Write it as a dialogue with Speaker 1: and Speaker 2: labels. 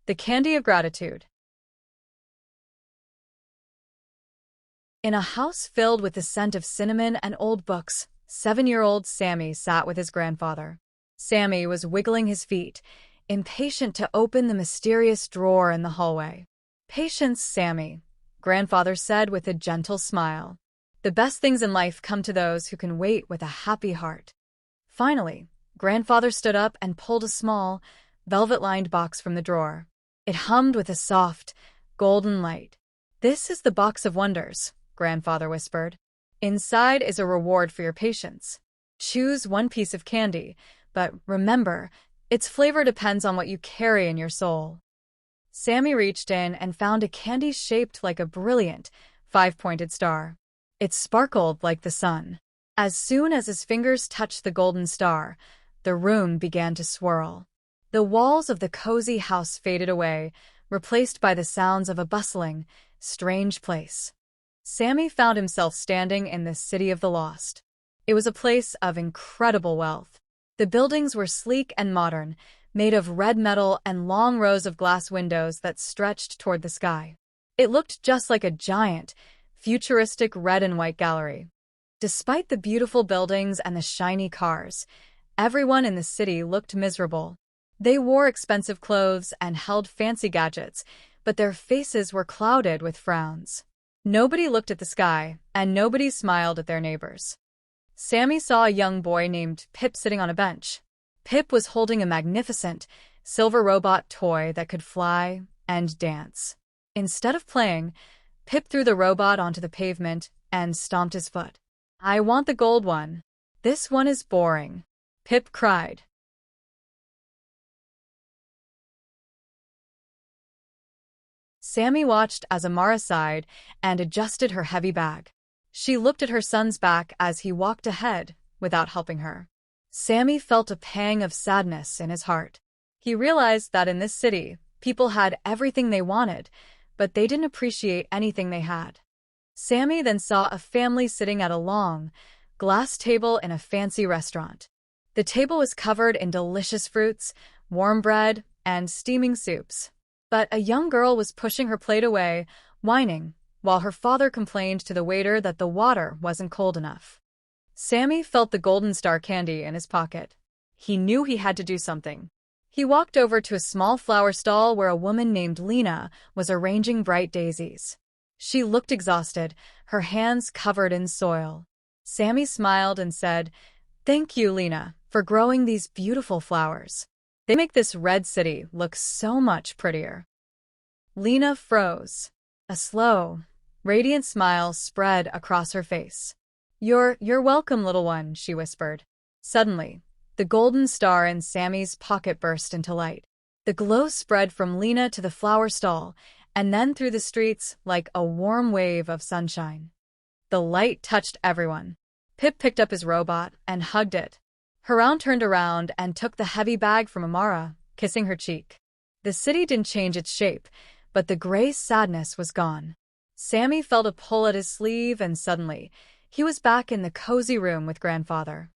Speaker 1: The candy of gratitude. In a house filled with the scent of cinnamon and old books, 7-year-old Sami sat with his grandfather. Sami was wiggling his feet, impatient to open the mysterious drawer in the hallway. "Patience, Sami," grandfather said with a gentle smile. "The best things in life come to those who can wait with a happy heart." Finally, grandfather stood up and pulled a small, velvet-lined box from the drawer. It hummed with a soft, golden light. "This is the box of wonders," grandfather whispered. "Inside is a reward for your patience. Choose one piece of candy, but remember, its flavor depends on what you carry in your soul." Sami reached in and found a candy shaped like a brilliant, 5-pointed star. It sparkled like the sun. As soon as his fingers touched the golden star, the room began to swirl. The walls of the cozy house faded away, replaced by the sounds of a bustling, strange place. Sami found himself standing in the city of the lost. It was a place of incredible wealth. The buildings were sleek and modern, made of red metal and long rows of glass windows that stretched toward the sky. It looked just like a giant, futuristic red and white gallery. Despite the beautiful buildings and the shiny cars, everyone in the city looked miserable. They wore expensive clothes and held fancy gadgets, but their faces were clouded with frowns. Nobody looked at the sky, and nobody smiled at their neighbors. Sami saw a young boy named Pip sitting on a bench. Pip was holding a magnificent, silver robot toy that could fly and dance. Instead of playing, Pip threw the robot onto the pavement and stomped his foot. "I want the gold one. This one is boring," Pip cried. Sami watched as Amara sighed and adjusted her heavy bag. She looked at her son's back as he walked ahead without helping her. Sami felt a pang of sadness in his heart. He realized that in this city, people had everything they wanted, but they didn't appreciate anything they had. Sami then saw a family sitting at a long, glass table in a fancy restaurant. The table was covered in delicious fruits, warm bread, and steaming soups. But a young girl was pushing her plate away, whining, while her father complained to the waiter that the water wasn't cold enough. Sami felt the golden star candy in his pocket. He knew he had to do something. He walked over to a small flower stall where a woman named Lena was arranging bright daisies. She looked exhausted, her hands covered in soil. Sami smiled and said, "Thank you, Lena, for growing these beautiful flowers. They make this red city look so much prettier." Lena froze. A slow, radiant smile spread across her face. You're welcome, little one," she whispered. Suddenly, the golden star in Sami's pocket burst into light. The glow spread from Lena to the flower stall, and then through the streets like a warm wave of sunshine. The light touched everyone. Pip picked up his robot and hugged it. Haran turned around and took the heavy bag from Amara, kissing her cheek. The city didn't change its shape, but the gray sadness was gone. Sami felt a pull at his sleeve, and suddenly, he was back in the cozy room with grandfather.